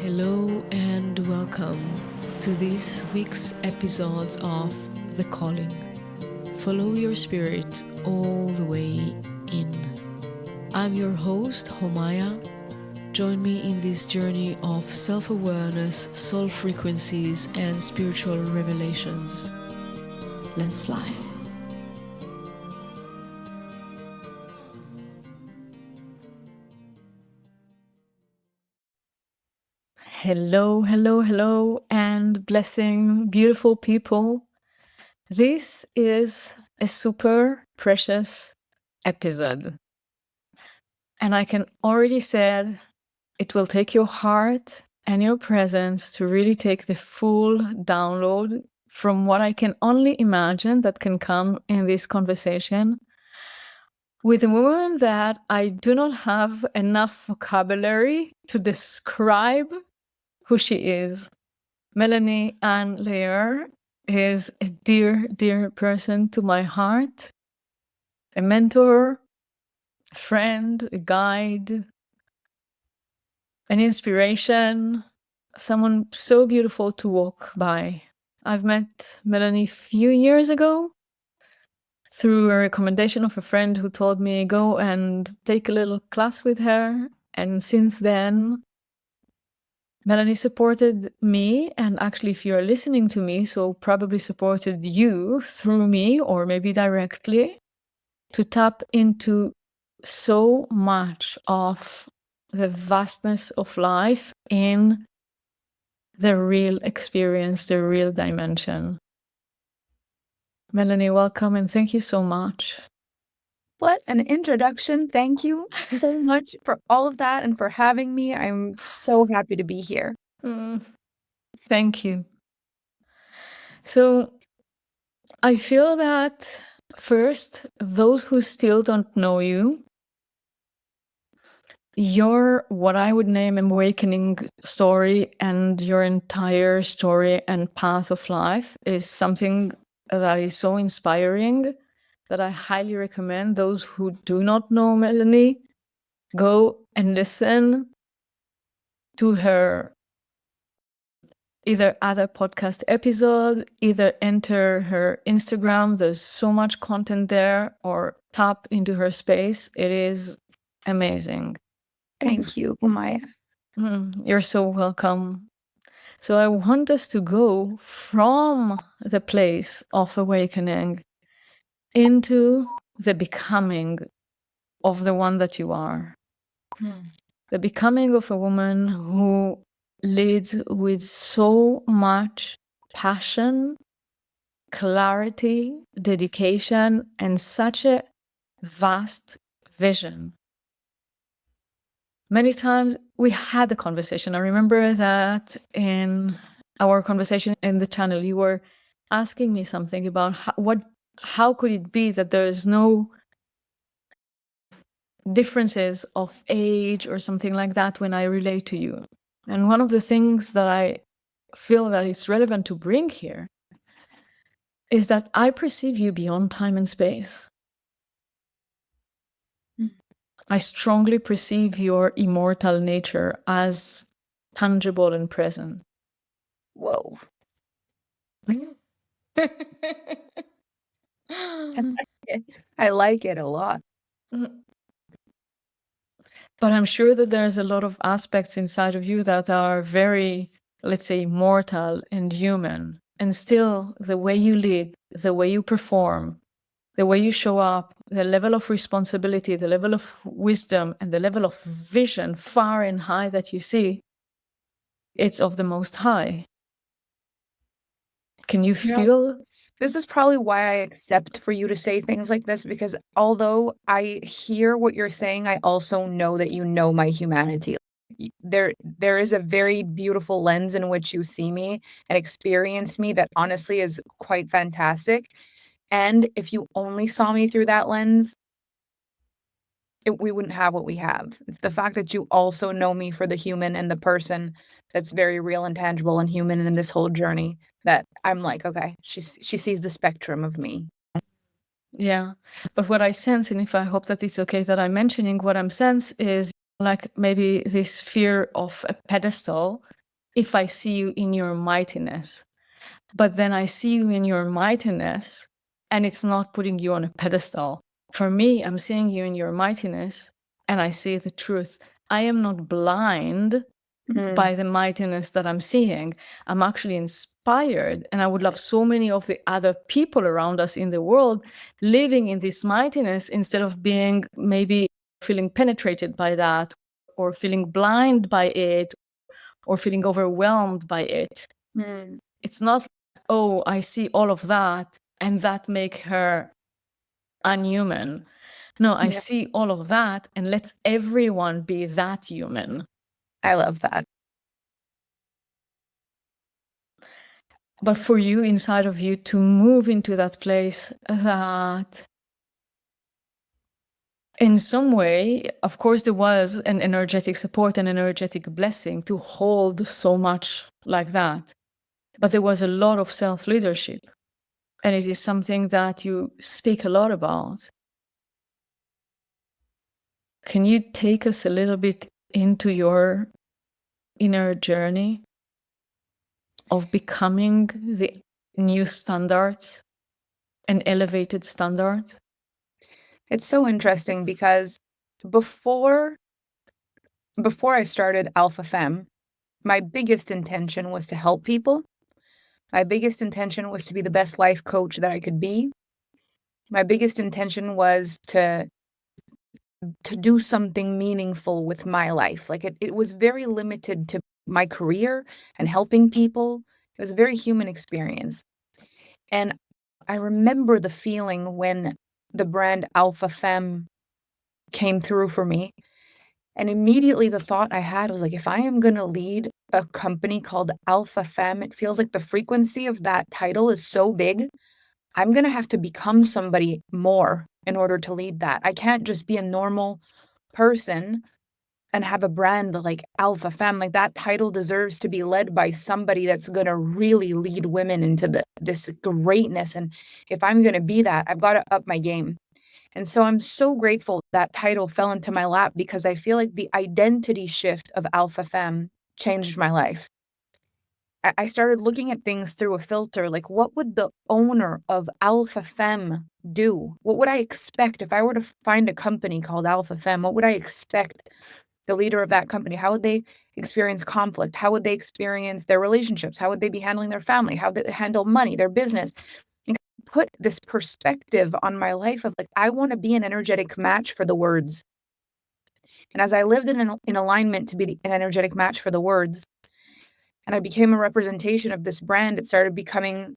Hello and welcome to this week's episodes of The Calling. Follow your spirit all the way in. I'm your host, Homaya. Join me in this journey of self-awareness, soul frequencies, and spiritual revelations. Let's fly. Hello, and blessing, beautiful people. This is a super precious episode. And I can already say it will take your heart and your presence to really take the full download from what I can only imagine that can come in this conversation with a woman that I do not have enough vocabulary to describe who she is. Melanie Ann Layer is a dear person to my heart, a mentor, a friend, a guide, an inspiration, someone so beautiful to walk by. I've met Melanie a few years ago through a recommendation of a friend who told me go and take a little class with her. And since then, Melanie supported me, and actually, if you're listening to me, so probably supported you through me or maybe directly to tap into so much of the vastness of life in the real experience, the real dimension. Melanie, welcome and thank you so much. What an introduction. Thank you so much for all of that and for having me. I'm so happy to be here. Thank you. So I feel that first, those who still don't know you, your what I would name awakening story and your entire story and path of life is something that is so inspiring that I highly recommend those who do not know Melanie go and listen to her either other podcast episode, either enter her Instagram. There's so much content there, or tap into her space. It is amazing. Thank you, Homaya. You're so welcome. So I want us to go from the place of awakening into the becoming of the one that you are. The becoming of a woman who leads with so much passion, clarity, dedication, and such a vast vision. Many times we had a conversation. I remember that in our conversation in the channel, you were asking me something about how could it be that there is no differences of age or something like that when I relate to you. And one of the things that I feel that is relevant to bring here is that I perceive you beyond time and space. I strongly perceive your immortal nature as tangible and present. Whoa. I like it a lot. But I'm sure that there's a lot of aspects inside of you that are very, let's say, mortal and human. And still, the way you lead, the way you perform, the way you show up, the level of responsibility, the level of wisdom, and the level of vision far and high that you see, it's of the Most High. Can you feel? This is probably why I accept for you to say things like this, because although I hear what you're saying, I also know that you know my humanity. There is a very beautiful lens in which you see me and experience me that honestly is quite fantastic. And if you only saw me through that lens, we wouldn't have what we have. It's the fact that you also know me for the human and the person that's very real and tangible and human in this whole journey that I'm like, okay, she sees the spectrum of me. Yeah. But what I sense, and if I hope that it's okay that I'm mentioning, what I'm sense is like maybe this fear of a pedestal if I see you in your mightiness. But then I see you in your mightiness and it's not putting you on a pedestal. For me, I'm seeing you in your mightiness and I see the truth. I am not blind by the mightiness that I'm seeing. I'm actually inspired. And I would love so many of the other people around us in the world living in this mightiness instead of being maybe feeling penetrated by that or feeling blind by it or feeling overwhelmed by it. It's not, oh, I see all of that and that make her unhuman. No, I see all of that and let everyone be that human. I love that. But for you, inside of you, to move into that place that in some way, of course, there was an energetic support and energetic blessing to hold so much like that. But there was a lot of self-leadership. And it is something that you speak a lot about. Can you take us a little bit into your inner journey of becoming the new standards, an elevated standard? It's so interesting because before I started Alpha Femme, my biggest intention was to help people. My biggest intention was to be the best life coach that I could be. My biggest intention was to do something meaningful with my life. Like it was very limited to my career and helping people. It was a very human experience. And I remember the feeling when the brand Alpha Femme came through for me. And immediately the thought I had was like, if I am going to lead a company called Alpha Femme, it feels like the frequency of that title is so big. I'm going to have to become somebody more in order to lead that. I can't just be a normal person and have a brand like Alpha Femme. Like that title deserves to be led by somebody that's going to really lead women into this greatness. And if I'm going to be that, I've got to up my game. And so I'm so grateful that title fell into my lap because I feel like the identity shift of Alpha Femme changed my life. I started looking at things through a filter, like what would the owner of Alpha Femme do? What would I expect if I were to find a company called Alpha Femme? What would I expect the leader of that company? How would they experience conflict? How would they experience their relationships? How would they be handling their family? How would they handle money, their business? And put this perspective on my life of like, I want to be an energetic match for the words. And as I lived in alignment to be an energetic match for the words, and I became a representation of this brand, it started becoming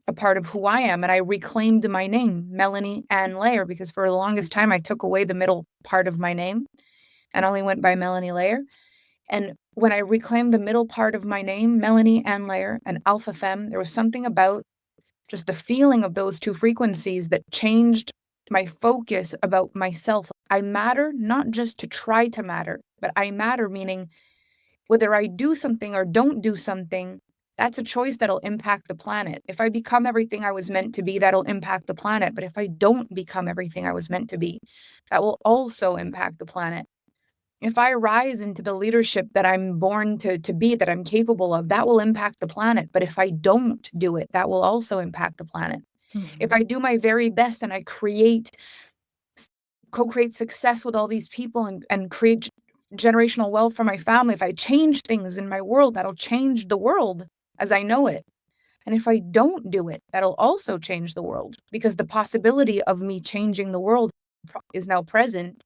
a part of who I am. And I reclaimed my name, Melanie Ann Layer, because for the longest time, I took away the middle part of my name and only went by Melanie Layer. And when I reclaimed the middle part of my name, Melanie Ann Layer and Alpha Femme, there was something about just the feeling of those two frequencies that changed my focus about myself. I matter not just to try to matter, but I matter, meaning whether I do something or don't do something, that's a choice that'll impact the planet. If I become everything I was meant to be, that'll impact the planet. But if I don't become everything I was meant to be, that will also impact the planet. If I rise into the leadership that I'm born to be, that I'm capable of, that will impact the planet. But if I don't do it, that will also impact the planet. If I do my very best and I co-create success with all these people and create generational wealth for my family, if I change things in my world, that'll change the world as I know it. And if I don't do it, that'll also change the world because the possibility of me changing the world is now present.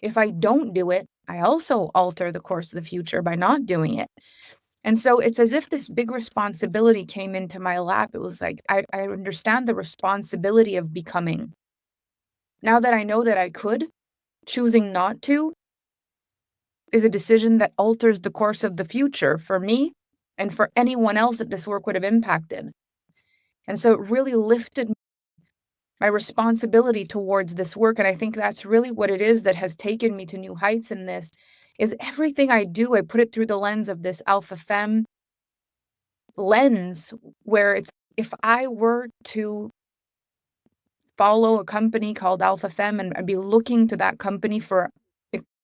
If I don't do it, I also alter the course of the future by not doing it. And so it's as if this big responsibility came into my lap. It was like, I understand the responsibility of becoming. Now that I know that I could, choosing not to is a decision that alters the course of the future for me and for anyone else that this work would have impacted. And so it really lifted my responsibility towards this work. And I think that's really what it is that has taken me to new heights in this, is everything I do, I put it through the lens of this Alpha Femme lens, where it's, if I were to follow a company called Alpha Femme and I'd be looking to that company for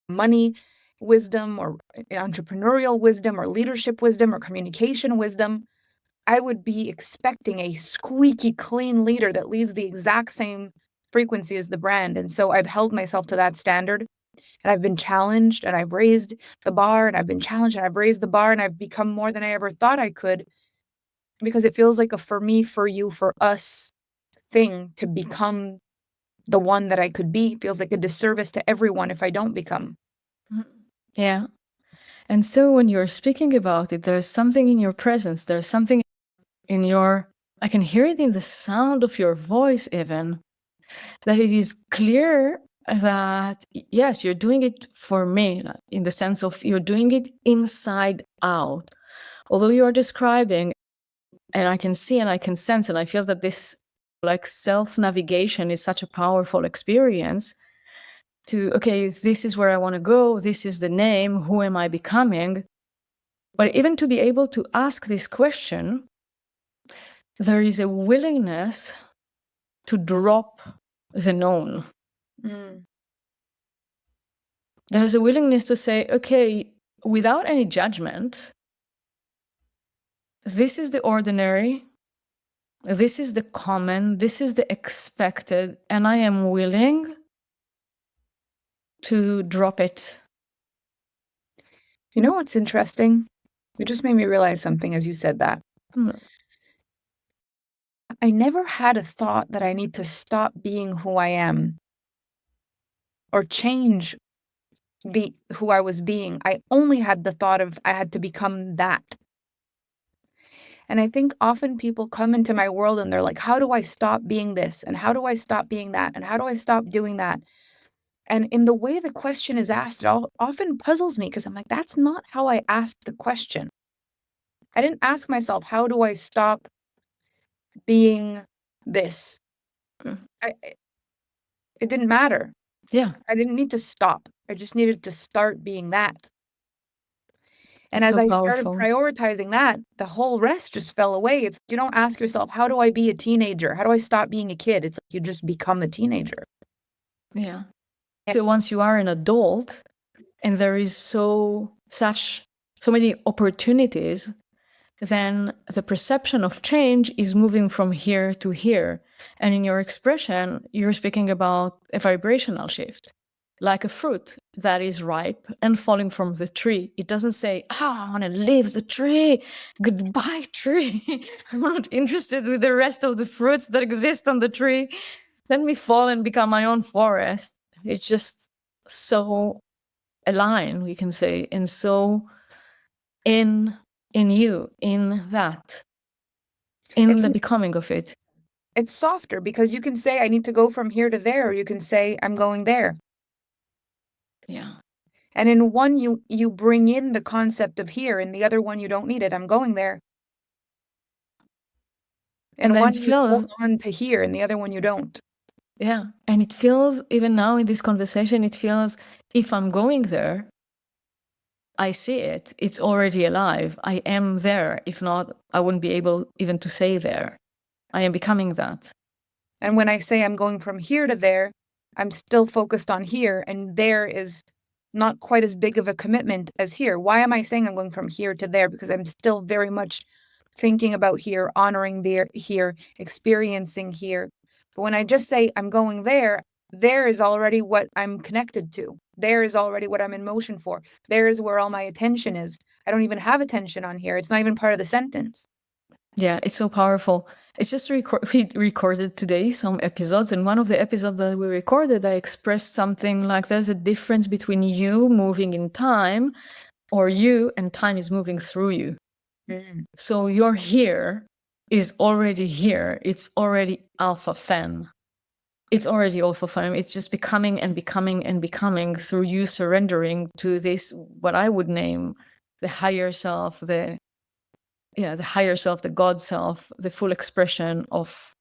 money wisdom or entrepreneurial wisdom or leadership wisdom or communication wisdom, I would be expecting a squeaky clean leader that leads the exact same frequency as the brand. And so I've held myself to that standard, and I've been challenged, and I've raised the bar, and I've been challenged, and I've raised the bar, and I've become more than I ever thought I could, because it feels like a for me, for you, for us thing to become the one that I could be. It feels like a disservice to everyone if I don't become. Yeah. And so when you're speaking about it, there's something in your presence, there's something in your, I can hear it in the sound of your voice even, that it is clear that, yes, you're doing it for me, in the sense of you're doing it inside out. Although you are describing, and I can see and I can sense, and I feel that this like self-navigation is such a powerful experience to, okay, this is where I want to go, this is the name, who am I becoming? But even to be able to ask this question, there is a willingness to drop the known. There's a willingness to say, okay, without any judgment, this is the ordinary, this is the common, this is the expected, and I am willing to drop it. You know what's interesting? You just made me realize something as you said that. I never had a thought that I need to stop being who I am or change who I was being. I only had the thought of I had to become that. And I think often people come into my world and they're like, how do I stop being this? And how do I stop being that? And how do I stop doing that? And in the way the question is asked, it often puzzles me because I'm like, that's not how I asked the question. I didn't ask myself, how do I stop being this? It didn't matter. Yeah. I didn't need to stop. I just needed to start being that. And as So I started powerful. prioritizing that, the whole rest just fell away. It's you don't ask yourself, how do I be a teenager? How do I stop being a kid? It's like you just become a teenager. Yeah. So once you are an adult and there is so many opportunities, then the perception of change is moving from here to here. And in your expression, you're speaking about a vibrational shift, like a fruit that is ripe and falling from the tree. It doesn't say, I want to leave the tree. Goodbye, tree. I'm not interested with the rest of the fruits that exist on the tree. Let me fall and become my own forest. It's just so aligned, we can say, and so in you, in that, in the becoming of it. It's softer because you can say, I need to go from here to there, or you can say, I'm going there. Yeah. And in one, you bring in the concept of here, in the other one, you don't need it. I'm going there. In And then one, it you hold feels, on to here, in the other one, you don't. yeah. And it feels, even now in this conversation, it feels, if I'm going there, I see it. It's already alive. I am there. If not, I wouldn't be able even to say there. I am becoming that. And when I say I'm going from here to there, I'm still focused on here, and there is not quite as big of a commitment as here. Why am I saying I'm going from here to there? Because I'm still very much thinking about here, honoring there, here, experiencing here. But when I just say I'm going there, there is already what I'm connected to. There is already what I'm in motion for. There is where all my attention is. I don't even have attention on here. It's not even part of the sentence. Yeah, it's so powerful. It's just we recorded today some episodes, and one of the episodes that we recorded, I expressed something like there's a difference between you moving in time or you and time is moving through you. So your here is already here. It's already Alpha Femme. It's already Alpha Femme. It's just becoming and becoming and becoming through you surrendering to this, what I would name the higher self, the higher self, the God self, the full expression of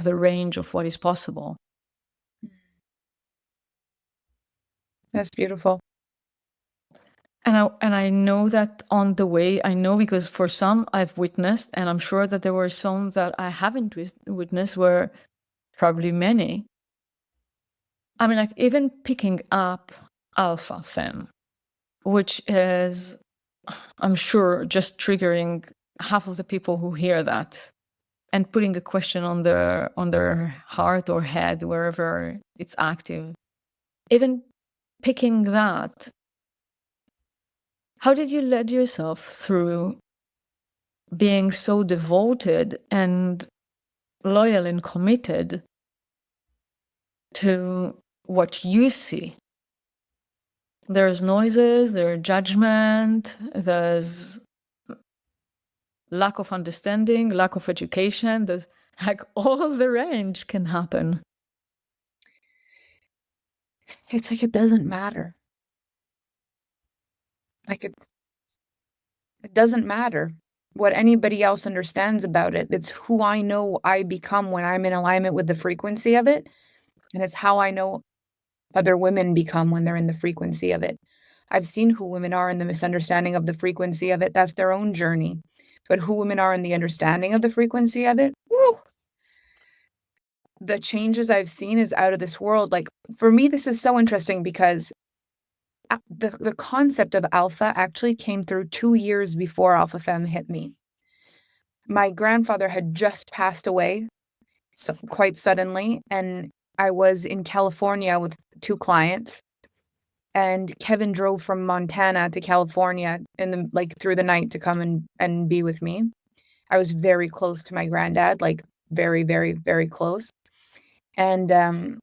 the range of what is possible. That's beautiful. And I know that on the way, I know because for some I've witnessed, and I'm sure that there were some that I haven't witnessed, where probably many. I mean, like even picking up Alpha Femme, which is, I'm sure, just triggering half of the people who hear that and putting a question on their heart or head, wherever it's active. Even picking that, how did you lead yourself through being so devoted and loyal and committed to what you see? There's noises, there's judgment, there's lack of understanding, lack of education. There's like all of the range can happen. It's like it doesn't matter. Like it doesn't matter what anybody else understands about it. It's who I know I become when I'm in alignment with the frequency of it. And it's how I know other women become when they're in the frequency of it. I've seen who women are in the misunderstanding of the frequency of it. That's their own journey. But who women are in the understanding of the frequency of it, woo, the changes I've seen is out of this world. Like, for me, this is so interesting because the concept of alpha actually came through 2 years before Alpha Femme hit me. My grandfather had just passed away quite suddenly, and I was in California with 2 clients, and Kevin drove from Montana to California through the night to come and be with me. I was very close to my granddad, like very, very, very close. And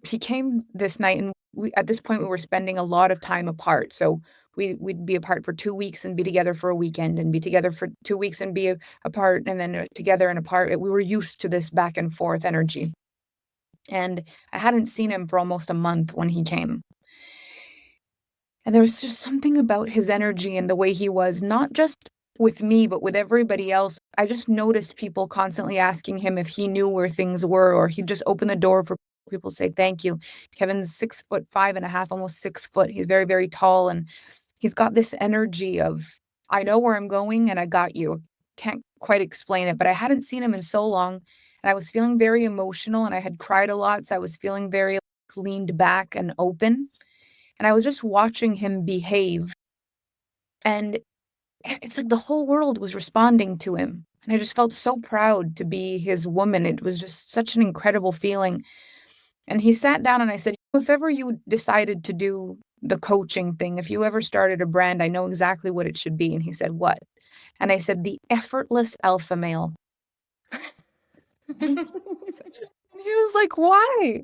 he came this night, and at this point we were spending a lot of time apart. So we'd be apart for 2 weeks and be together for a weekend, and be together for 2 weeks and be apart, and then together and apart. We were used to this back and forth energy. And I hadn't seen him for almost a month when he came. And there was just something about his energy and the way he was, not just with me, but with everybody else. I just noticed people constantly asking him if he knew where things were, or he'd just open the door for people to say thank you. Kevin's 6'5.5", almost 6 foot. He's very, very tall, and he's got this energy of, I know where I'm going and I got you. Can't quite explain it, but I hadn't seen him in so long, and I was feeling very emotional, and I had cried a lot, so I was feeling very leaned back and open. And I was just watching him behave, and it's like the whole world was responding to him, and I just felt so proud to be his woman. It was just such an incredible feeling. And he sat down and I said, "If ever you decided to do the coaching thing, if you ever started a brand, I know exactly what it should be." And he said, "What?" And I said, "The effortless alpha male." And he was like, "Why?"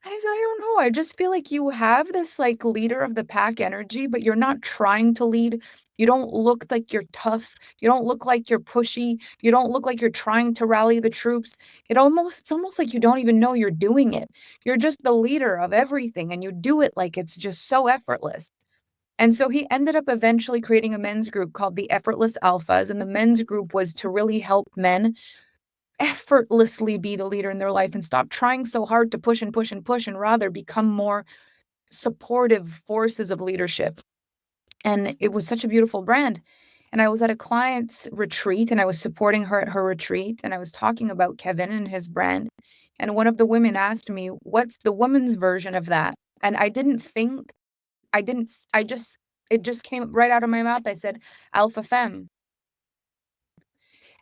I said, "I don't know. I just feel like you have this like leader of the pack energy, but you're not trying to lead. You don't look like you're tough. You don't look like you're pushy. You don't look like you're trying to rally the troops. It's almost like you don't even know you're doing it. You're just the leader of everything, and you do it like it's just so effortless." And so he ended up eventually creating a men's group called the Effortless Alphas, and the men's group was to really help men effortlessly be the leader in their life and stop trying so hard to push and push and push, and rather become more supportive forces of leadership. And it was such a beautiful brand. And I was at a client's retreat, and I was supporting her at her retreat, and I was talking about Kevin and his brand. And one of the women asked me, "What's the woman's version of that?" And I didn't think, I didn't, I just, it just came right out of my mouth. I said, "Alpha Femme."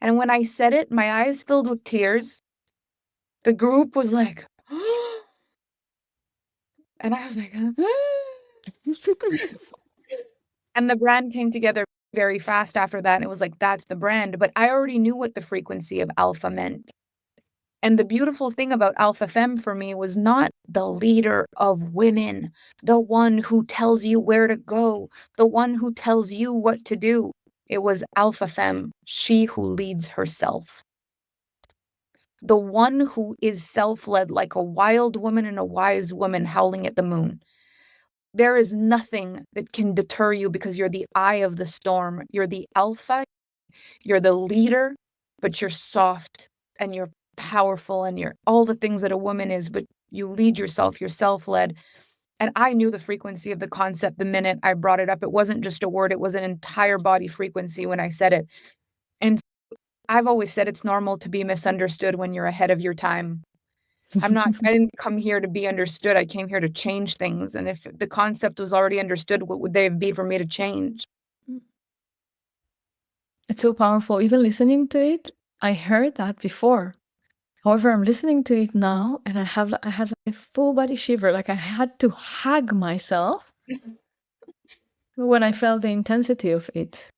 And when I said it, my eyes filled with tears. The group was like, and I was like, and the brand came together very fast after that. And it was like, that's the brand. But I already knew what the frequency of alpha meant. And the beautiful thing about Alpha Femme for me was not the leader of women, the one who tells you where to go, the one who tells you what to do. It was Alpha Femme, she who leads herself. The one who is self-led, like a wild woman and a wise woman howling at the moon. There is nothing that can deter you because you're the eye of the storm. You're the alpha, you're the leader, but you're soft and you're powerful and you're all the things that a woman is, but you lead yourself, you're self-led. And I knew the frequency of the concept the minute I brought it up. It wasn't just a word, it was an entire body frequency when I said it. And I've always said it's normal to be misunderstood when you're ahead of your time. I didn't come here to be understood. I came here to change things. And if the concept was already understood, what would they be for me to change? It's so powerful. Even listening to it, I heard that before. However, I'm listening to it now and I had like a full body shiver. Like I had to hug myself when I felt the intensity of it.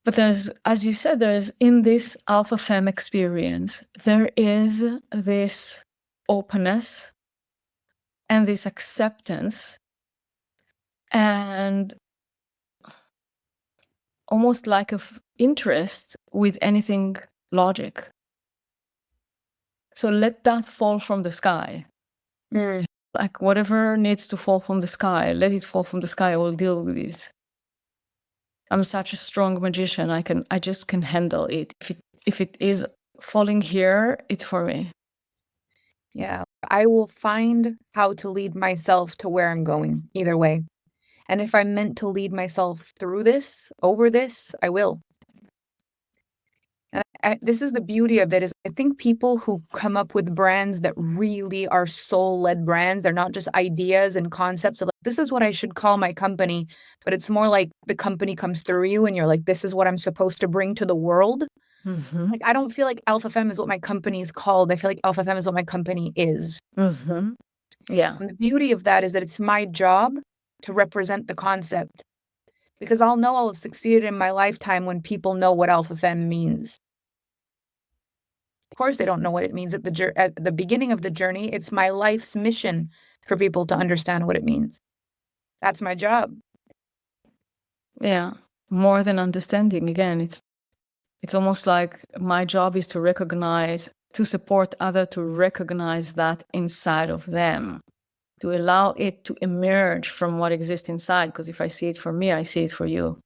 But there's, as you said, there's in this Alpha Femme experience, there is this openness and this acceptance and almost lack of interest with anything logic. So let that fall from the sky. Like whatever needs to fall from the sky, let it fall from the sky. I will deal with it. I'm such a strong magician. I just can handle it. If it is falling here, it's for me. Yeah, I will find how to lead myself to where I'm going either way. And if I'm meant to lead myself through this, over this, I will. And this is the beauty of it is I think people who come up with brands that really are soul-led brands, they're not just ideas and concepts of like, this is what I should call my company, but it's more like the company comes through you and you're like, this is what I'm supposed to bring to the world. Mm-hmm. Like, I don't feel like Alpha Femme is what my company is called. I feel like Alpha Femme is what my company is. Mm-hmm. Yeah. And the beauty of that is that it's my job to represent the concept because I'll know I'll have succeeded in my lifetime when people know what Alpha Femme means. Of course, they don't know what it means at the beginning of the journey. It's my life's mission for people to understand what it means. That's my job. Yeah. More than understanding. Again, it's almost like my job is to recognize, to support others to recognize that inside of them, to allow it to emerge from what exists inside. Because if I see it for me, I see it for you.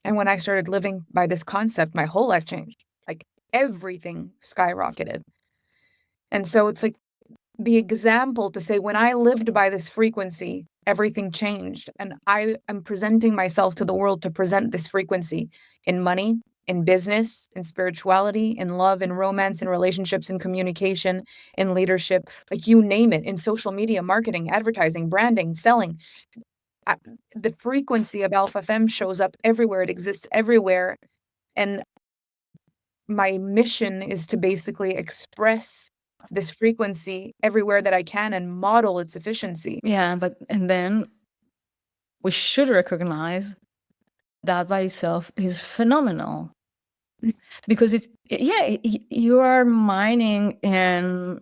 And when I started living by this concept, my whole life changed. Like everything skyrocketed. And so it's like the example to say, when I lived by this frequency, everything changed. And I am presenting myself to the world to present this frequency in money, in business, in spirituality, in love, in romance, in relationships, in communication, in leadership, like you name it, in social media, marketing, advertising, branding, selling. The frequency of Alpha Femme shows up everywhere. It exists everywhere. And my mission is to basically express this frequency everywhere that I can and model its efficiency. Yeah, and then we should recognize that by itself is phenomenal. Because you are mining in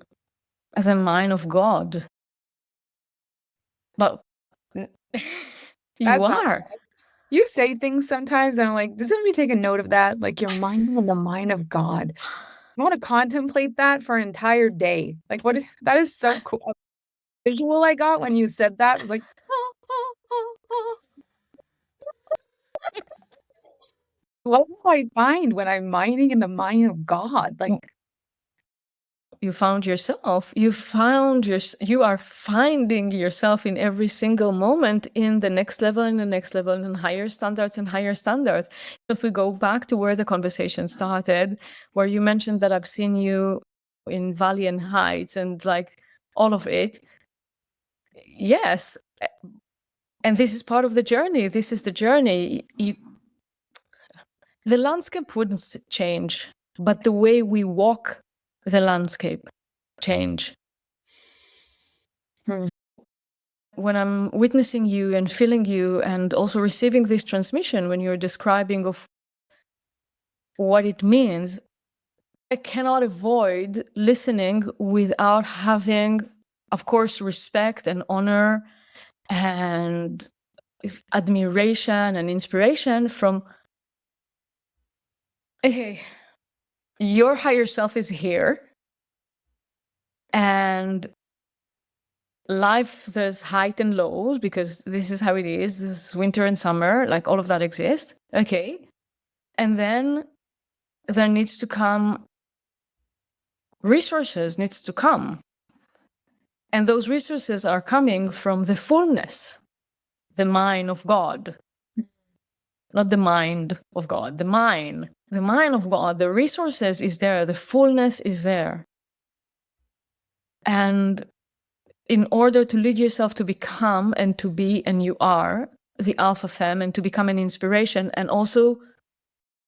the mine of God. But you are. You say things sometimes and I'm like, doesn't me take a note of that? Like you're mining in the mine of God. I want to contemplate that for an entire day. Like that is so cool. The visual I got when you said that was like, what do I find when I'm mining in the mine of God? Like you found yourself. You are finding yourself in every single moment in the next level and the next level and higher standards and higher standards. If we go back to where the conversation started, where you mentioned that I've seen you in Valley and Heights and like all of it. Yes. And this is part of the journey. This is the journey. The landscape wouldn't change, but the way we walk the landscape change. When I'm witnessing you and feeling you and also receiving this transmission when you're describing of what it means, I cannot avoid listening without having, of course, respect and honor and admiration and inspiration from, okay, your higher self is here. And life, there's height and lows because this is how it is. This is winter and summer, like all of that exists. Okay. And then there needs to come resources, needs to come. And those resources are coming from the fullness, the mind of God. Not the mind of God, the mind of God. The resources is there, the fullness is there. And in order to lead yourself to become and to be, and you are the Alpha Femme, and to become an inspiration, and also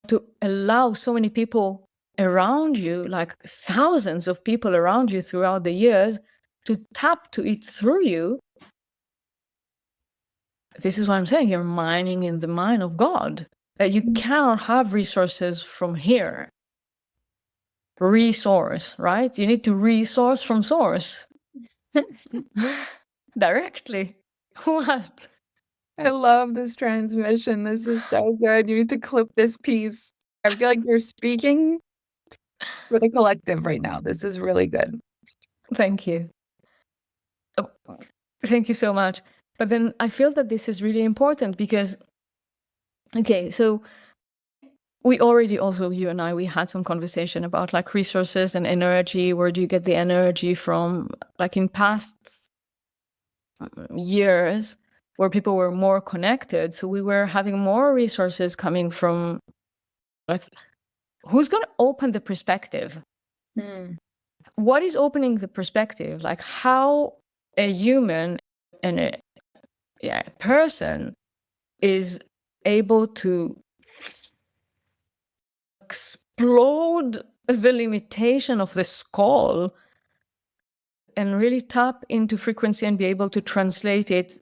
to allow so many people around you, like thousands of people around you throughout the years, to tap to it through you. This is what I'm saying. You're mining in the mine of God. You cannot have resources from here. Resource, right? You need to resource from source. Directly. What? I love this transmission. This is so good. You need to clip this piece. I feel like you're speaking for the collective right now. This is really good. Thank you. Oh, thank you so much. But then I feel that this is really important because, okay, so we already also, you and I, we had some conversation about like resources and energy. Where do you get the energy from? Like in past years where people were more connected, so we were having more resources coming from like, who's going to open the perspective? What is opening the perspective? Like how a human and a person is able to explode the limitation of the skull and really tap into frequency and be able to translate it.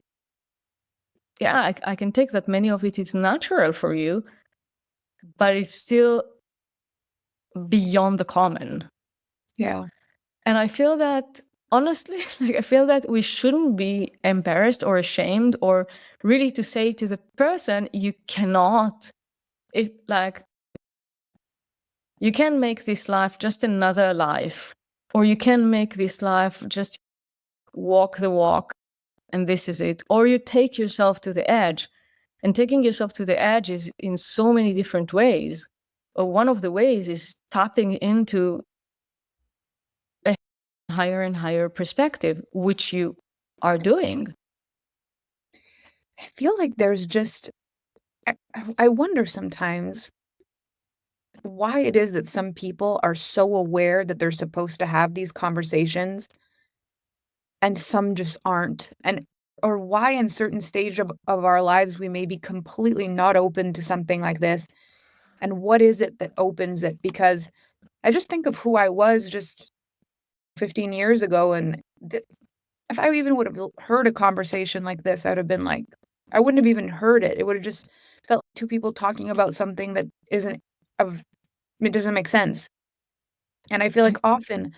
Yeah, I can take that many of it is natural for you, but it's still beyond the common. Yeah. And I feel that, honestly, like I feel that we shouldn't be embarrassed or ashamed or really to say to the person, you cannot, you can make this life just another life, or you can make this life just walk the walk, and this is it. Or you take yourself to the edge. And taking yourself to the edge is in so many different ways. One of the ways is tapping into a higher and higher perspective, which you are doing. I feel like there's just, I wonder sometimes why it is that some people are so aware that they're supposed to have these conversations and some just aren't. And or why in certain stage of our lives we may be completely not open to something like this. And what is it that opens it? Because I just think of who I was just 15 years ago. And if I even would have heard a conversation like this, I would have been like, I wouldn't have even heard it. It would have just felt like two people talking about something that it doesn't make sense. And I feel like often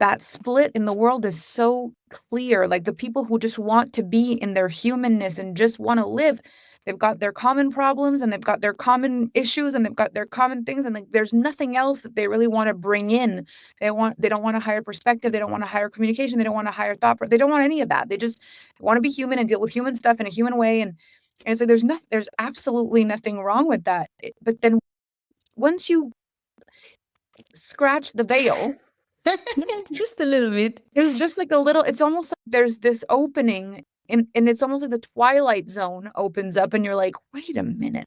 that split in the world is so clear. Like the people who just want to be in their humanness and just want to live, they've got their common problems and they've got their common issues and they've got their common things. And like, there's nothing else that they really want to bring in. They don't want a higher perspective. They don't want a higher communication. They don't want a higher thought. They don't want any of that. They just want to be human and deal with human stuff in a human way. And it's like, there's absolutely nothing wrong with that. But then once you scratch the veil, Just a little bit. there's just like a little, it's almost like there's this opening and it's almost like the twilight zone opens up and you're like, wait a minute,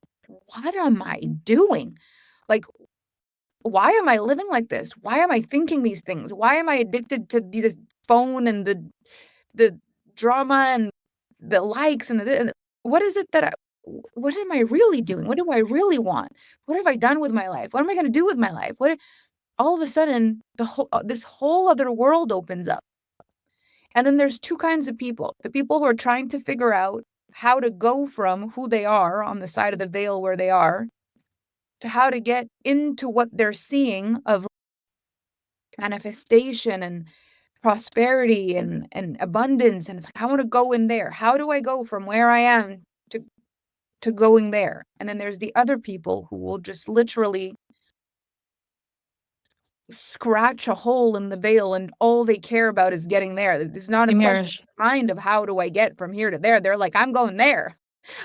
what am I doing? Like, why am I living like this? Why am I thinking these things? Why am I addicted to this phone and the drama and the likes and what is it that what am I really doing? What do I really want? What have I done with my life? What am I going to do with my life? All of a sudden this whole other world opens up. And then there's two kinds of people. The people who are trying to figure out how to go from who they are on the side of the veil where they are to how to get into what they're seeing of manifestation and prosperity and abundance. And it's like, I want to go in there. How do I go from where I am to going there? And then there's the other people who will just literally scratch a hole in the veil and all they care about is getting there. It's not a question in their mind of how do I get from here to there. They're like, I'm going there.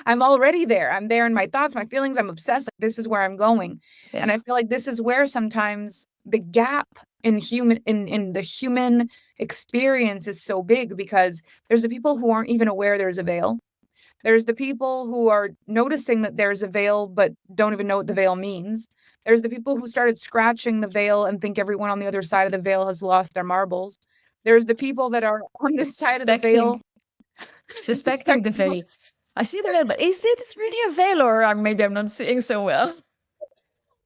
I'm already there. I'm there in my thoughts, my feelings. I'm obsessed. Like, this is where I'm going. Yeah. And I feel like this is where sometimes the gap in the human experience is so big because there's the people who aren't even aware there's a veil. There's the people who are noticing that there's a veil, but don't even know what the veil means. There's the people who started scratching the veil and think everyone on the other side of the veil has lost their marbles. There's the people that are on this side of the veil. Suspecting the veil. I see the veil, but is it really a veil, or maybe I'm not seeing so well?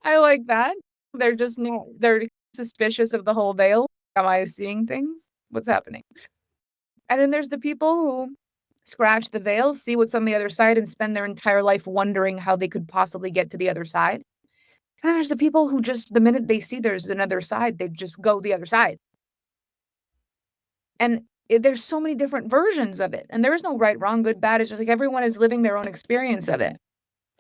I like that. They're just not, they're suspicious of the whole veil. Am I seeing things? What's happening? And then there's the people who scratch the veil, see what's on the other side, and spend their entire life wondering how they could possibly get to the other side. And then there's the people who just, the minute they see there's another side, they just go the other side. And there's so many different versions of it. And there is no right, wrong, good, bad. It's just like everyone is living their own experience of it.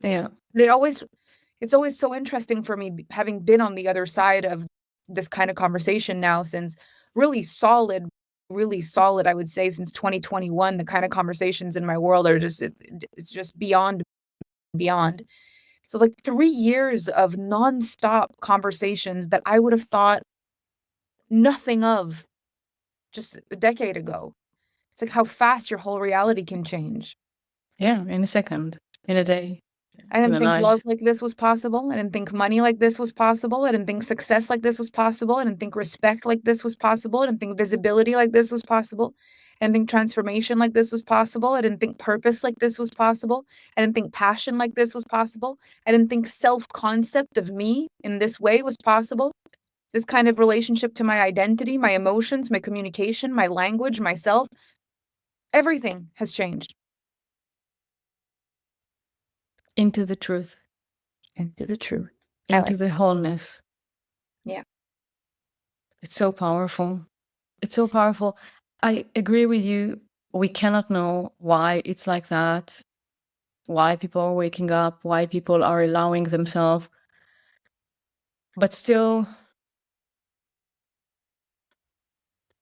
Yeah. It's always so interesting for me, having been on the other side of this kind of conversation now since really solid, I would say, since 2021. The kind of conversations in my world are just, it's just beyond. So like 3 years of nonstop conversations that I would have thought nothing of just a decade ago. It's like how fast your whole reality can change. Yeah, in a second, in a day. I didn't think love like this was possible. I didn't think money like this was possible. I didn't think success like this was possible. I didn't think respect like this was possible. I didn't think visibility like this was possible. I didn't think transformation like this was possible. I didn't think purpose like this was possible. I didn't think passion like this was possible. I didn't think self-concept of me in this way was possible. This kind of relationship to my identity, my emotions, my communication, my language, myself, everything has changed. Into the truth. Into the truth. Into the wholeness. Yeah. It's so powerful. It's so powerful. I agree with you. We cannot know why it's like that, why people are waking up, why people are allowing themselves. But still,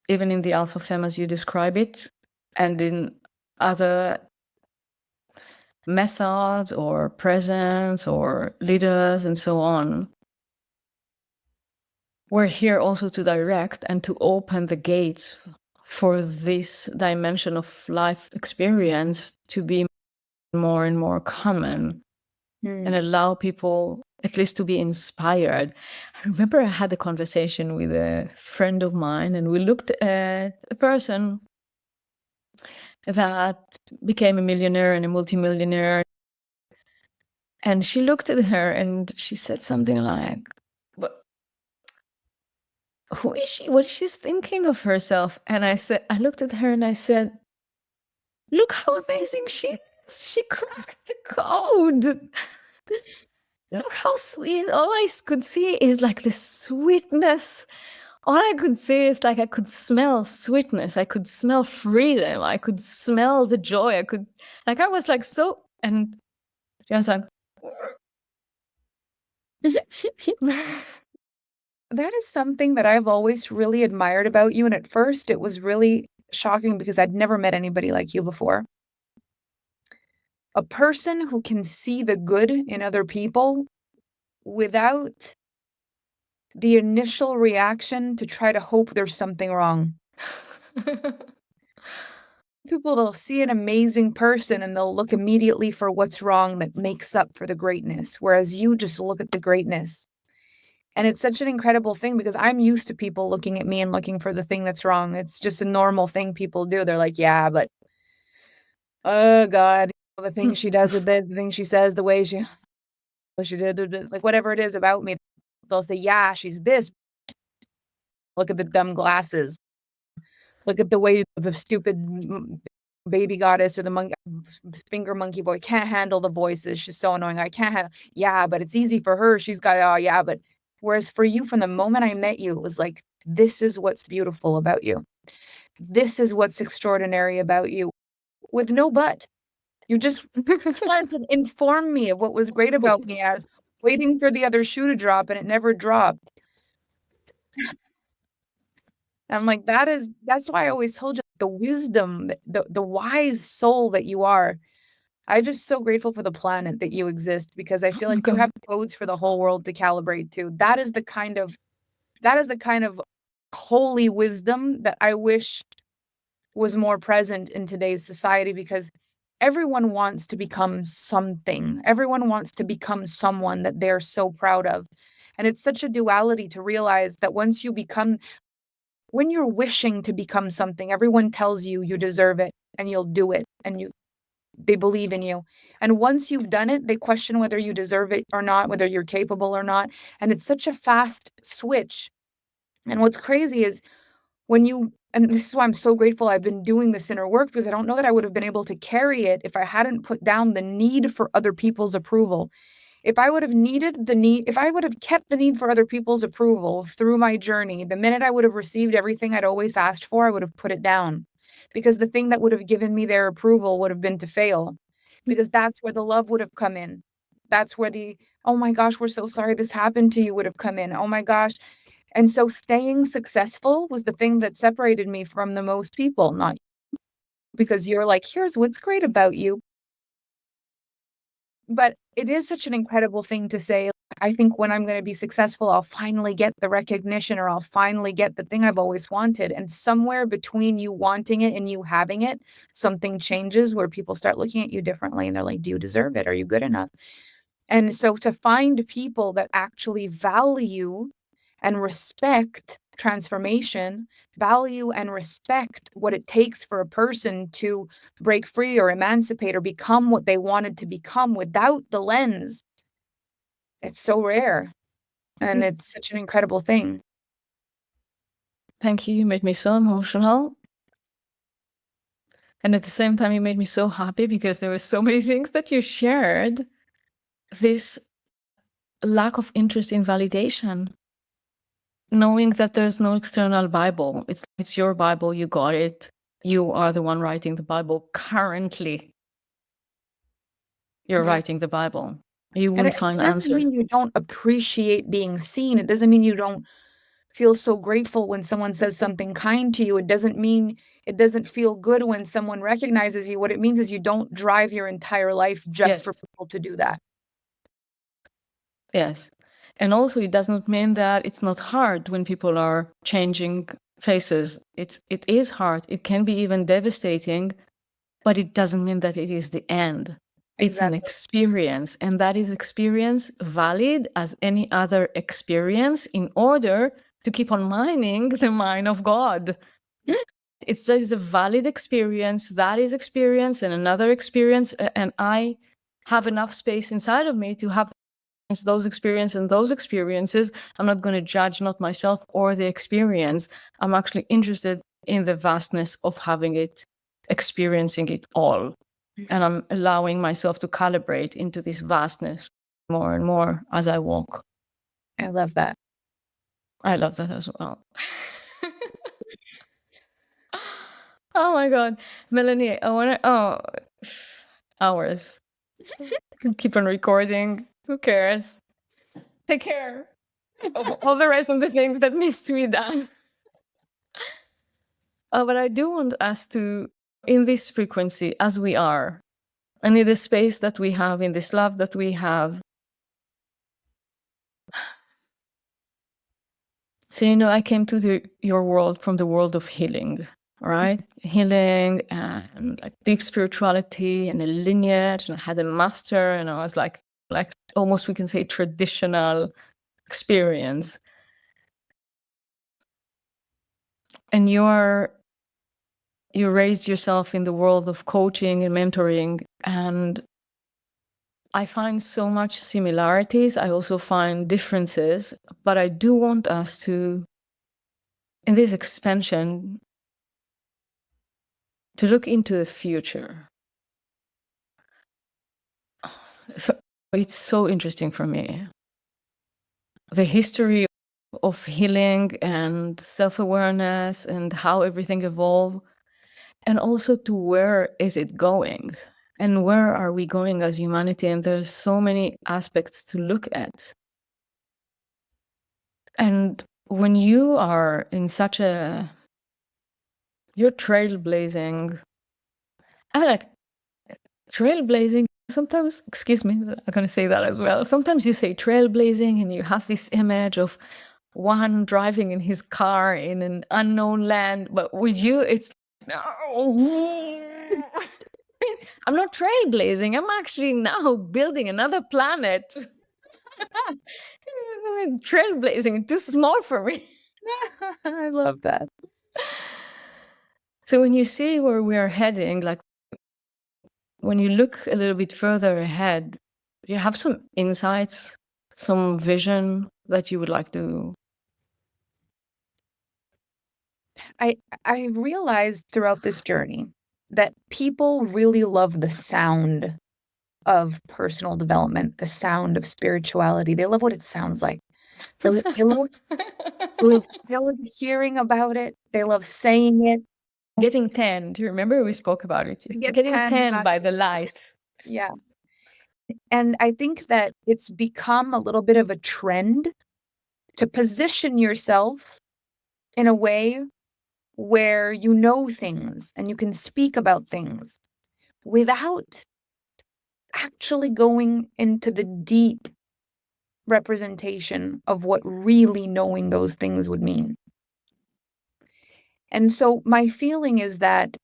even in the Alpha Femme, as you describe it, and in other methods or presence or leaders and so on, we're here also to direct and to open the gates for this dimension of life experience to be more and more common and allow people at least to be inspired. I remember I had a conversation with a friend of mine, and we looked at a person that became a millionaire and a multimillionaire. And she looked at her and she said something like, "But who is she? What she's thinking of herself?" And I looked at her and I said, "Look how amazing she is. She cracked the code. Look how sweet." All I could see is like the sweetness. All I could see is like I could smell sweetness. I could smell freedom. I could smell the joy. I was like so, and she was like, that is something that I've always really admired about you. And at first, it was really shocking because I'd never met anybody like you before. A person who can see the good in other people without the initial reaction to try to hope there's something wrong. People, they'll see an amazing person and they'll look immediately for what's wrong that makes up for the greatness, whereas you just look at the greatness. And it's such an incredible thing because I'm used to people looking at me and looking for the thing that's wrong. It's just a normal thing people do. They're like, yeah, but oh God, the thing she does with it, the thing she says, the way she did, like whatever it is about me, they'll say, yeah, she's this. Look at the dumb glasses. Look at the way the stupid baby goddess or the finger monkey boy can't handle the voices. She's so annoying. I can't have, yeah, but it's easy for her. She's got, oh yeah, but whereas for you, from the moment I met you, it was like, this is what's beautiful about you. This is what's extraordinary about you, with no but. You just wanted to inform me of what was great about me. I was waiting for the other shoe to drop and it never dropped. And I'm like, that's why I always told you the wisdom, the wise soul that you are. I'm just so grateful for the planet that you exist because I feel like you have codes for the whole world to calibrate to. That is the kind of holy wisdom that I wish was more present in today's society because everyone wants to become something. Everyone wants to become someone that they're so proud of. And it's such a duality to realize that once you become when you're wishing to become something, everyone tells you you deserve it and you'll do it and they believe in you. And once you've done it, they question whether you deserve it or not, whether you're capable or not. And it's such a fast switch. And what's crazy is and this is why I'm so grateful I've been doing this inner work, because I don't know that I would have been able to carry it if I hadn't put down the need for other people's approval. If I would have kept the need for other people's approval through my journey, the minute I would have received everything I'd always asked for, I would have put it down. Because the thing that would have given me their approval would have been to fail. Because that's where the love would have come in. That's where oh my gosh, we're so sorry this happened to you would have come in. Oh my gosh. And so staying successful was the thing that separated me from the most people, not because you're like, here's what's great about you. But it is such an incredible thing to say. I think when I'm going to be successful, I'll finally get the recognition, or I'll finally get the thing I've always wanted. And somewhere between you wanting it and you having it, something changes where people start looking at you differently and they're like, do you deserve it? Are you good enough? And so to find people that actually value and respect transformation, value and respect what it takes for a person to break free or emancipate or become what they wanted to become without the lens, it's so rare. And it's such an incredible thing. Thank you. You made me so emotional. And at the same time, you made me so happy because there were so many things that you shared. This lack of interest in validation, knowing that there's no external Bible. It's your Bible, you got it. You are the one writing the Bible currently. You're writing the Bible. You won't find it doesn't answer. mean you don't appreciate being seen. It doesn't mean you don't feel so grateful when someone says something kind to you. It doesn't mean it doesn't feel good when someone recognizes you. What it means is you don't drive your entire life just for people to do that. Yes. And also it does not mean that it's not hard when people are changing faces. It is hard. It can be even devastating, but it doesn't mean that it is the end. It's an experience, and that is experience valid as any other experience in order to keep on mining the mine of God. It's just a valid experience, that is experience, and another experience, and I have enough space inside of me to have those experiences and those experiences. I'm not going to judge not myself or the experience. I'm actually interested in the vastness of having it, experiencing it all. And I'm allowing myself to calibrate into this vastness more and more as I walk. I love that. I love that as well. Oh my God. Melanie, I want to, hours. Keep on recording. Who cares? Take care of all the rest of the things that needs to be done. But I do want us to, in this frequency, as we are, and in the space that we have, in this love that we have. So, I came to your world from the world of healing, right? Healing and like deep spirituality and a lineage, and I had a master, and I was like almost, we can say, traditional experience. And you raised yourself in the world of coaching and mentoring, and I find so much similarities. I also find differences, but I do want us to, in this expansion, to look into the future. So it's so interesting for me. The history of healing and self-awareness and how everything evolved, and also to where is it going and where are we going as humanity. And there's so many aspects to look at. And when you are in such you're trailblazing, I like trailblazing. Sometimes, excuse me, I'm going to say that as well. Sometimes you say trailblazing and you have this image of one driving in his car in an unknown land. But with you, it's no. I'm not trailblazing. I'm actually now building another planet. Trailblazing, too small for me. I love that. So when you see where we are heading, like when you look a little bit further ahead, do you have some insights, some vision that you would like to? I realized throughout this journey that people really love the sound of personal development, the sound of spirituality. They love what it sounds like. They love hearing about it. They love saying it. Getting tan. Do you remember we spoke about it? Get Getting tan tan by the light. Yeah. And I think that it's become a little bit of a trend to position yourself in a way where you know things and you can speak about things without actually going into the deep representation of what really knowing those things would mean. And so my feeling is that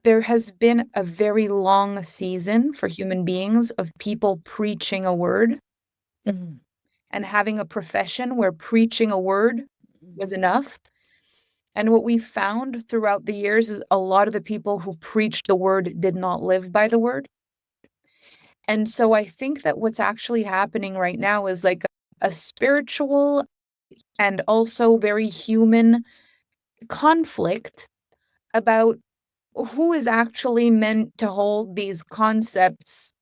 there has been a very long season for human beings of people preaching a word Mhm. and having a profession where preaching a word was enough. And what we found throughout the years is a lot of the people who preached the word did not live by the word. And so I think that what's actually happening right now is like a spiritual and also very human conflict about who is actually meant to hold these concepts,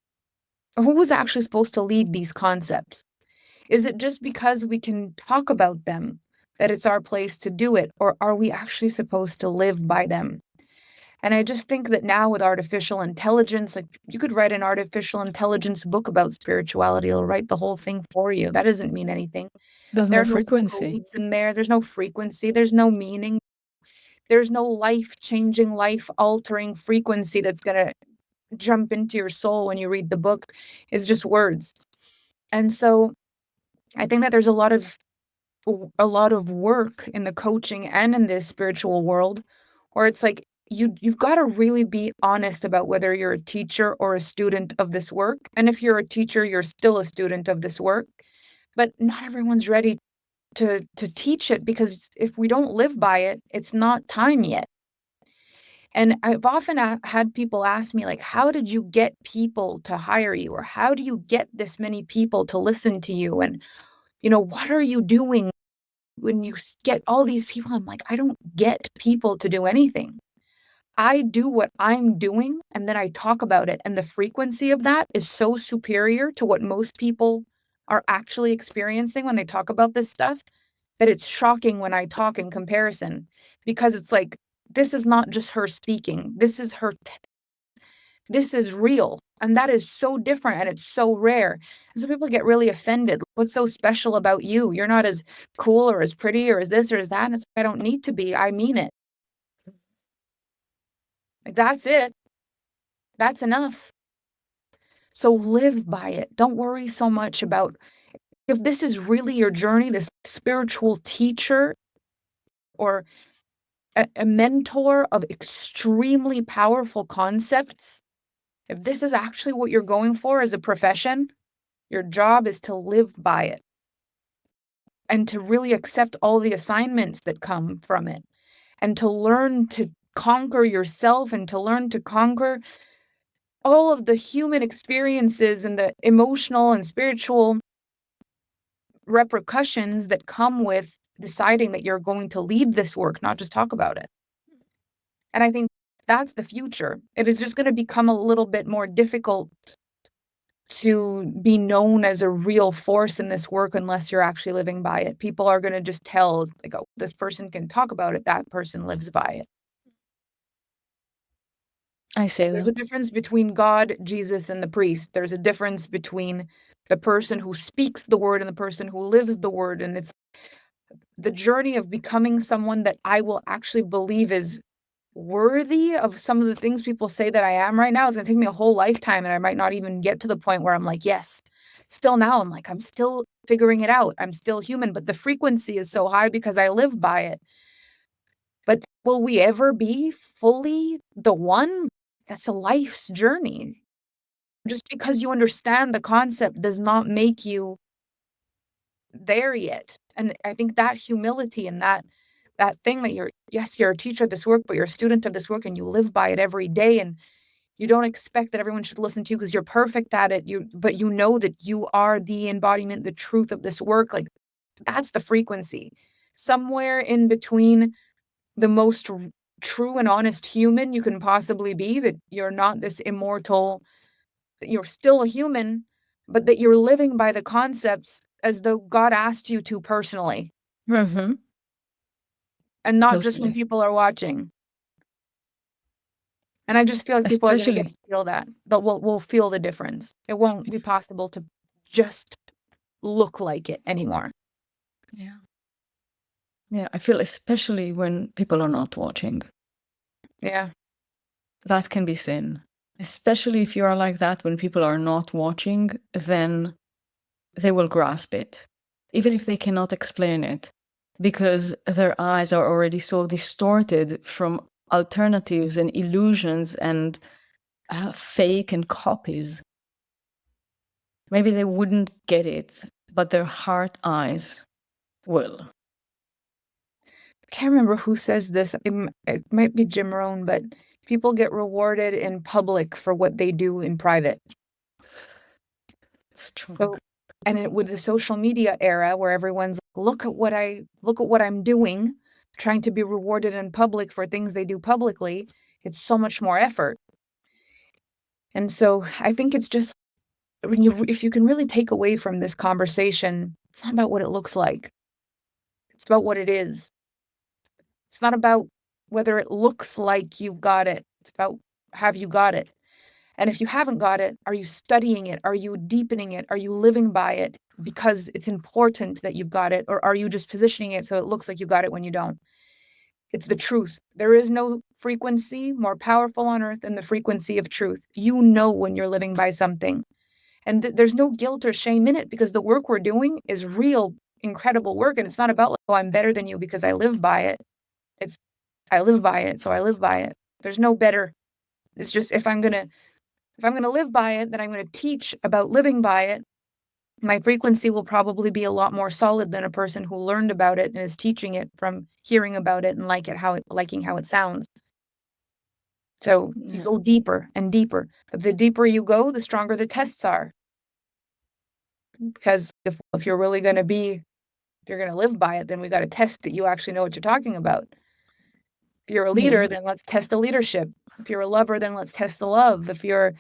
who is actually supposed to lead these concepts. Is it just because we can talk about them that it's our place to do it, or are we actually supposed to live by them? And I just think that now with artificial intelligence, like you could write an artificial intelligence book about spirituality, it'll write the whole thing for you. That doesn't mean anything. There's There no are no frequency. codes in there, there's no frequency, there's no meaning, there's no life-changing, life-altering frequency that's gonna jump into your soul when you read the book. It's just words. And so I think that there's a lot of work in the coaching and in this spiritual world where it's like you've got to really be honest about whether you're a teacher or a student of this work. And if you're a teacher, you're still a student of this work. But not everyone's ready to teach it because if we don't live by it, it's not time yet. And I've often had people ask me, like, how did you get people to hire you? Or how do you get this many people to listen to you? And, what are you doing when you get all these people? I'm like, I don't get people to do anything. I do what I'm doing and then I talk about it. And the frequency of that is so superior to what most people are actually experiencing when they talk about this stuff that it's shocking when I talk in comparison because it's like, this is not just her speaking. This is this is real. And that is so different and it's so rare. And so people get really offended. What's so special about you? You're not as cool or as pretty or as this or as that. And it's like, I don't need to be. I mean it. Like, that's it. That's enough. So live by it. Don't worry so much about if this is really your journey, this spiritual teacher or a mentor of extremely powerful concepts. If this is actually what you're going for as a profession, your job is to live by it and to really accept all the assignments that come from it and to learn to conquer yourself and to learn to conquer all of the human experiences and the emotional and spiritual repercussions that come with deciding that you're going to lead this work, not just talk about it. And I think that's the future. It is just going to become a little bit more difficult to be known as a real force in this work unless you're actually living by it. People are going to just tell, like, oh, this person can talk about it, that person lives by it. I say There's a that. difference between God, Jesus, and the priest. There's a difference between the person who speaks the word and the person who lives the word. And it's the journey of becoming someone that I will actually believe is worthy of some of the things people say that I am right now. It's going to take me a whole lifetime and I might not even get to the point where I'm like, yes. Still now I'm like, I'm still figuring it out. I'm still human, but the frequency is so high because I live by it. But will we ever be fully the one? That's a life's journey. Just because you understand the concept does not make you there yet. And I think that humility and that thing that you're a teacher of this work, but you're a student of this work and you live by it every day, and you don't expect that everyone should listen to you because you're perfect at it. But you know that you are the embodiment, the truth of this work. Like, that's the frequency. Somewhere in between the most true and honest human you can possibly be, that you're not this immortal, that you're still a human, but that you're living by the concepts as though God asked you to personally, Mm-hmm. and not just when Totally. people are watching. And I just feel like people are going to get to Especially, feel that. That will feel the difference. It won't be possible to just look like it anymore. yeah. Yeah, I feel especially when people are not watching. Yeah. That can be sin. Especially if you are like that when people are not watching, then they will grasp it, even if they cannot explain it, because their eyes are already so distorted from alternatives and illusions and fake and copies. Maybe they wouldn't get it, but their heart eyes will. I can't remember who says this. It might be Jim Rohn, but people get rewarded in public for what they do in private. Strong. So, and with the social media era where everyone's like, look at what I'm doing, trying to be rewarded in public for things they do publicly, it's so much more effort. And so I think it's just, if you can really take away from this conversation, it's not about what it looks like. It's about what it is. It's not about whether it looks like you've got it. It's about, have you got it? And if you haven't got it, are you studying it? Are you deepening it? Are you living by it because it's important that you've got it? Or are you just positioning it so it looks like you got it when you don't? It's the truth. There is no frequency more powerful on earth than the frequency of truth. You know when you're living by something. And there's no guilt or shame in it, because the work we're doing is real, incredible work. And it's not about like, oh, I'm better than you because I live by it. It's, I live by it, so I live by it. There's no better. It's just, if I'm gonna live by it, then I'm gonna teach about living by it. My frequency will probably be a lot more solid than a person who learned about it and is teaching it from hearing about it and liking how it sounds. So you go deeper and deeper. But the deeper you go, the stronger the tests are. Because if you're really gonna live by it, then we got to test that you actually know what you're talking about. If you're a leader, then let's test the leadership. If you're a lover, then let's test the love. If you're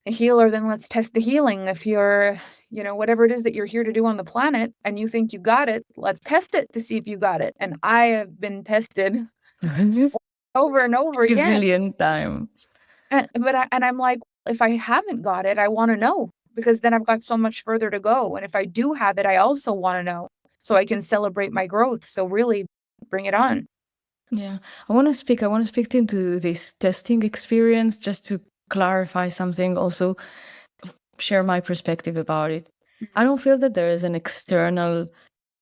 a healer, then let's test the healing. If you're, whatever it is that you're here to do on the planet and you think you got it, let's test it to see if you got it. And I have been tested over and over again. Gazillion times. And I'm like, if I haven't got it, I want to know, because then I've got so much further to go. And if I do have it, I also want to know so I can celebrate my growth. So really bring it on. Yeah, I want to speak into this testing experience just to clarify something, also share my perspective about it. I don't feel that there is an external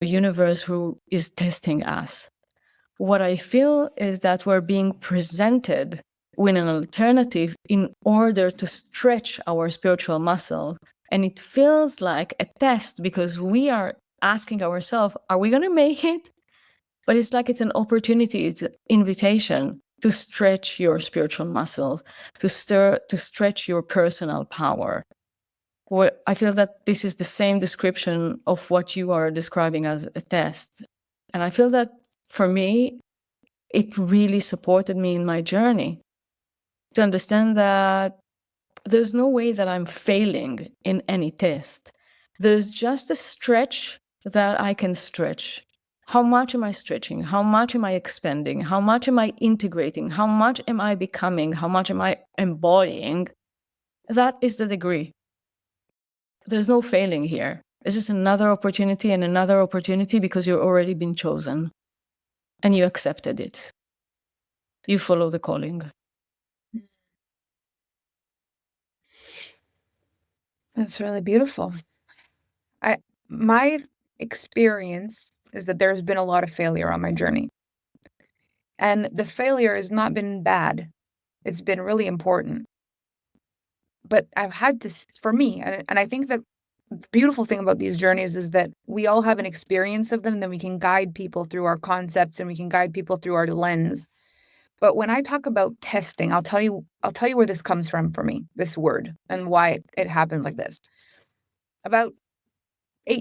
universe who is testing us. What I feel is that we're being presented with an alternative in order to stretch our spiritual muscles. And it feels like a test because we are asking ourselves, are we going to make it? But it's like it's an opportunity, it's an invitation to stretch your spiritual muscles, to stretch your personal power. I feel that this is the same description of what you are describing as a test. And I feel that for me, it really supported me in my journey to understand that there's no way that I'm failing in any test. There's just a stretch that I can stretch. How much am I stretching? How much am I expanding? How much am I integrating? How much am I becoming? How much am I embodying? That is the degree. There's no failing here. It's just another opportunity and another opportunity because you've already been chosen and you accepted it. You follow the calling. That's really beautiful. My experience is that there's been a lot of failure on my journey. And the failure has not been bad. It's been really important. But I've had to, for me, and I think that the beautiful thing about these journeys is that we all have an experience of them, then we can guide people through our concepts and we can guide people through our lens. But when I talk about testing, I'll tell you where this comes from for me, this word, and why it happens like this. About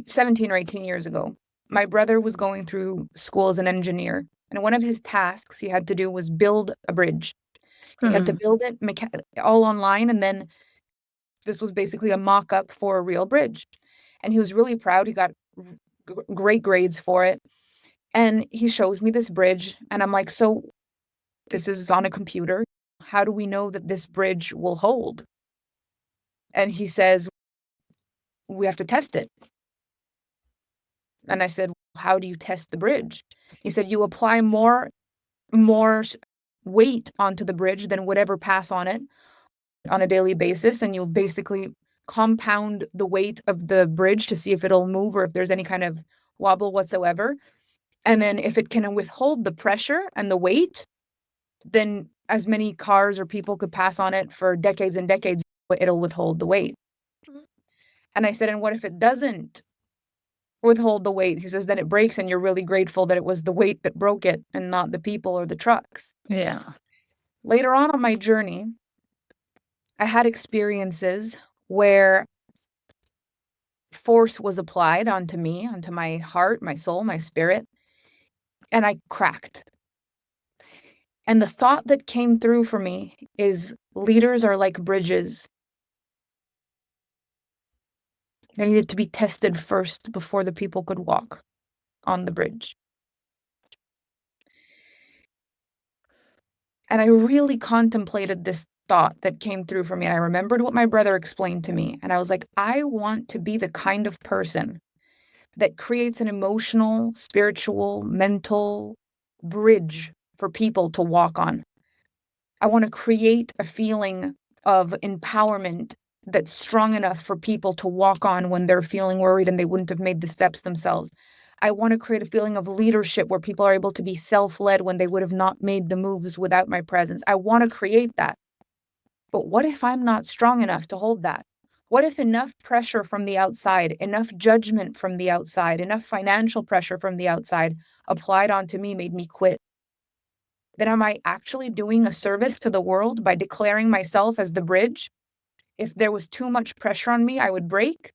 17 or 18 years ago, my brother was going through school as an engineer, and one of his tasks he had to do was build a bridge. He had to build it all online, and then this was basically a mock-up for a real bridge. And he was really proud. He got great grades for it. And he shows me this bridge, and I'm like, so this is on a computer. How do we know that this bridge will hold? And he says, we have to test it. And I said, how do you test the bridge? He said, you apply more weight onto the bridge than would ever pass on it on a daily basis. And you'll basically compound the weight of the bridge to see if it'll move or if there's any kind of wobble whatsoever. And then if it can withhold the pressure and the weight, then as many cars or people could pass on it for decades and decades, it'll withhold the weight. And I said, and what if it doesn't withhold the weight? He says, then it breaks and you're really grateful that it was the weight that broke it and not the people or the trucks. Yeah. Later on my journey, I had experiences where force was applied onto me, onto my heart, my soul, my spirit, and I cracked. And the thought that came through for me is leaders are like bridges. They needed to be tested first before the people could walk on the bridge. And I really contemplated this thought that came through for me. And I remembered what my brother explained to me. And I was like, I want to be the kind of person that creates an emotional, spiritual, mental bridge for people to walk on. I want to create a feeling of empowerment that's strong enough for people to walk on when they're feeling worried and they wouldn't have made the steps themselves. I want to create a feeling of leadership where people are able to be self-led when they would have not made the moves without my presence. I want to create that. But what if I'm not strong enough to hold that? What if enough pressure from the outside, enough judgment from the outside, enough financial pressure from the outside applied onto me made me quit? Then am I actually doing a service to the world by declaring myself as the bridge? If there was too much pressure on me, I would break.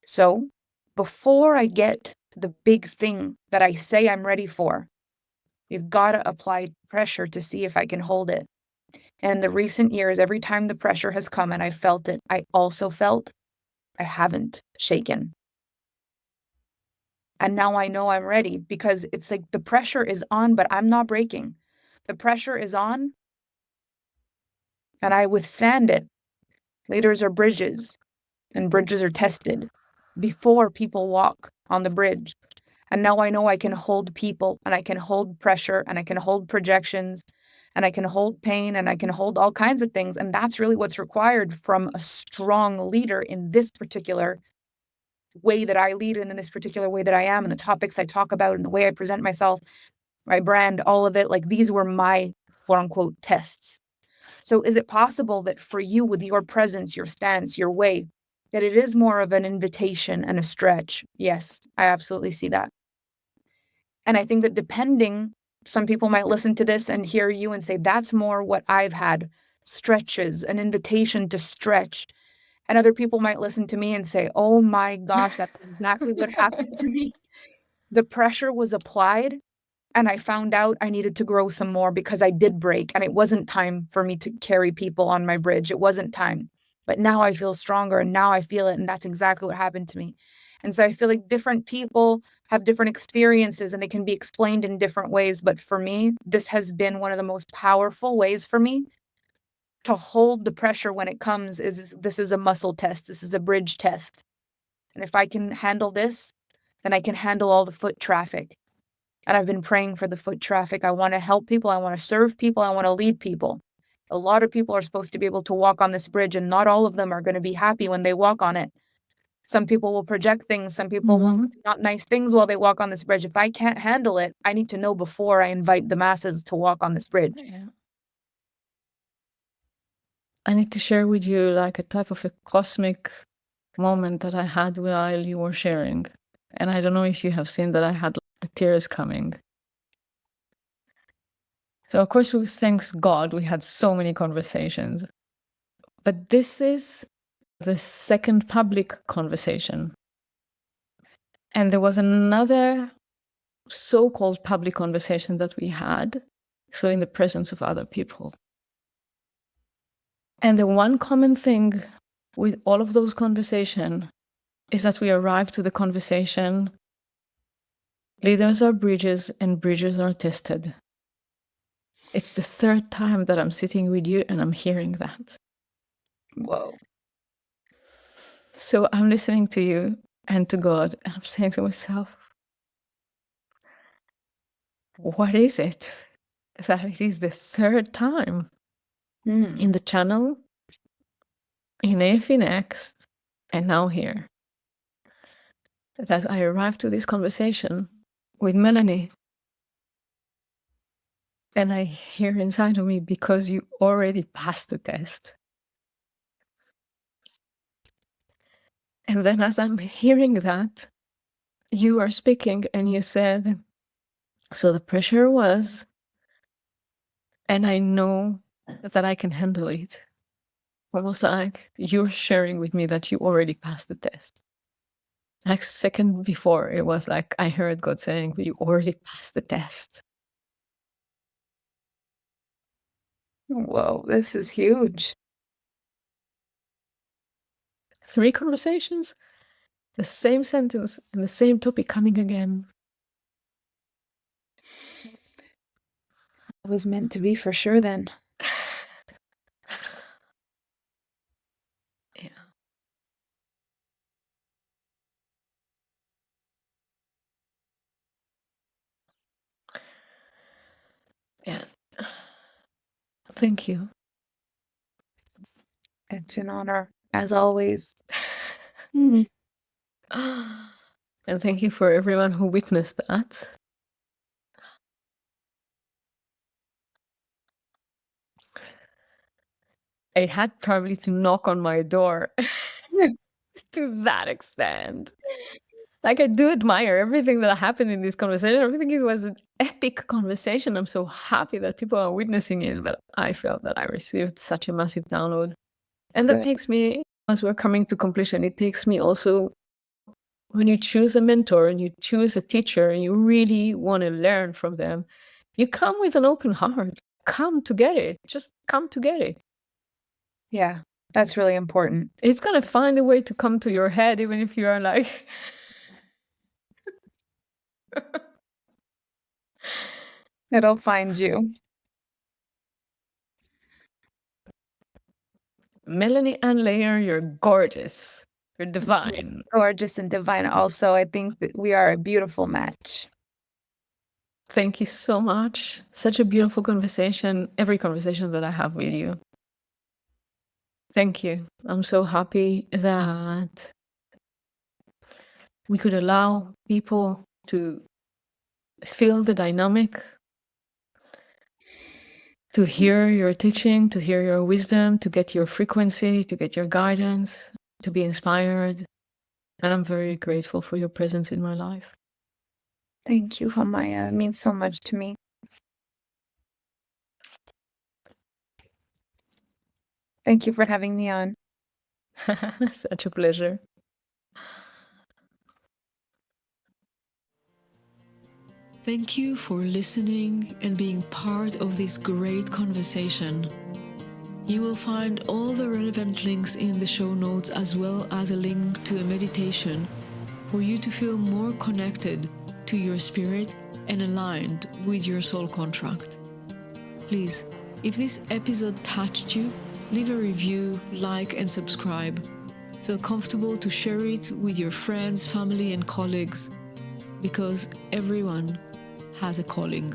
So, before I get the big thing that I say I'm ready for, you've got to apply pressure to see if I can hold it. And in the recent years, every time the pressure has come and I felt it, I also felt I haven't shaken. And now I know I'm ready because it's like the pressure is on, but I'm not breaking. The pressure is on and I withstand it. Leaders are bridges and bridges are tested before people walk on the bridge. And now I know I can hold people and I can hold pressure and I can hold projections and I can hold pain and I can hold all kinds of things. And that's really what's required from a strong leader in this particular way that I lead and in this particular way that I am and the topics I talk about and the way I present myself, my brand, all of it. Like these were my quote unquote tests. So is it possible that for you with your presence, your stance, your way, that it is more of an invitation and a stretch? Yes, I absolutely see that. And I think that depending, some people might listen to this and hear you and say, that's more what I've had, stretches, an invitation to stretch. And other people might listen to me and say, oh my gosh, that's exactly what happened to me. The pressure was applied and I found out I needed to grow some more because I did break and it wasn't time for me to carry people on my bridge. It wasn't time. But now I feel stronger and now I feel it. And that's exactly what happened to me. And so I feel like different people have different experiences and they can be explained in different ways. But for me, this has been one of the most powerful ways for me to hold the pressure when it comes. This is a muscle test. This is a bridge test. And if I can handle this, then I can handle all the foot traffic. And I've been praying for the foot traffic. I want to help people. I want to serve people. I want to lead people. A lot of people are supposed to be able to walk on this bridge, and not all of them are going to be happy when they walk on it. Some people will project things. Some people will do not nice things while they walk on this bridge. If I can't handle it, I need to know before I invite the masses to walk on this bridge. Yeah. I need to share with you like a type of a cosmic moment that I had while you were sharing. And I don't know if you have seen that I had the tears coming. So, of course, we thanks God we had so many conversations. But this is the second public conversation. And there was another so-called public conversation that we had, so in the presence of other people. And the one common thing with all of those conversations is that we arrive to the conversation, leaders are bridges and bridges are tested. It's the third time that I'm sitting with you and I'm hearing that. Whoa. So I'm listening to you and to God, and I'm saying to myself, what is it that it is the third time in the channel, in AFE Next, and now here, that I arrived to this conversation with Melanie? And I hear inside of me, because you already passed the test. And then as I'm hearing that, you are speaking and you said, so the pressure was, and I know that I can handle it. Almost like you're sharing with me that you already passed the test. Like a second before, it was like I heard God saying, you already passed the test. Whoa, this is huge. 3 conversations, the same sentence and the same topic coming again. It was meant to be for sure then. Yeah. Yeah. Thank you. It's an honor, as always. And thank you for everyone who witnessed that. I had probably to knock on my door to that extent. Like, I do admire everything that happened in this conversation. I think it was an epic conversation. I'm so happy that people are witnessing it, but I felt that I received such a massive download. And that Good. takes me, as we're coming to completion, it takes me also, when you choose a mentor and you choose a teacher and you really want to learn from them, you come with an open heart. Come to get it. Just come to get it. Yeah, that's really important. It's going to find a way to come to your head, even if you are like... It'll find you. Melanie Ann Layer, you're gorgeous. You're divine. Gorgeous and divine. Also, I think that we are a beautiful match. Thank you so much. Such a beautiful conversation, every conversation that I have with you. Thank you. I'm so happy that we could allow people to feel the dynamic, to hear your teaching, to hear your wisdom, to get your frequency, to get your guidance, to be inspired. And I'm very grateful for your presence in my life. Thank you, Homaya. It means so much to me. Thank you for having me on. Such a pleasure. Thank you for listening and being part of this great conversation. You will find all the relevant links in the show notes, as well as a link to a meditation for you to feel more connected to your spirit and aligned with your soul contract. Please, if this episode touched you, leave a review, like and subscribe. Feel comfortable to share it with your friends, family and colleagues, because everyone has a calling.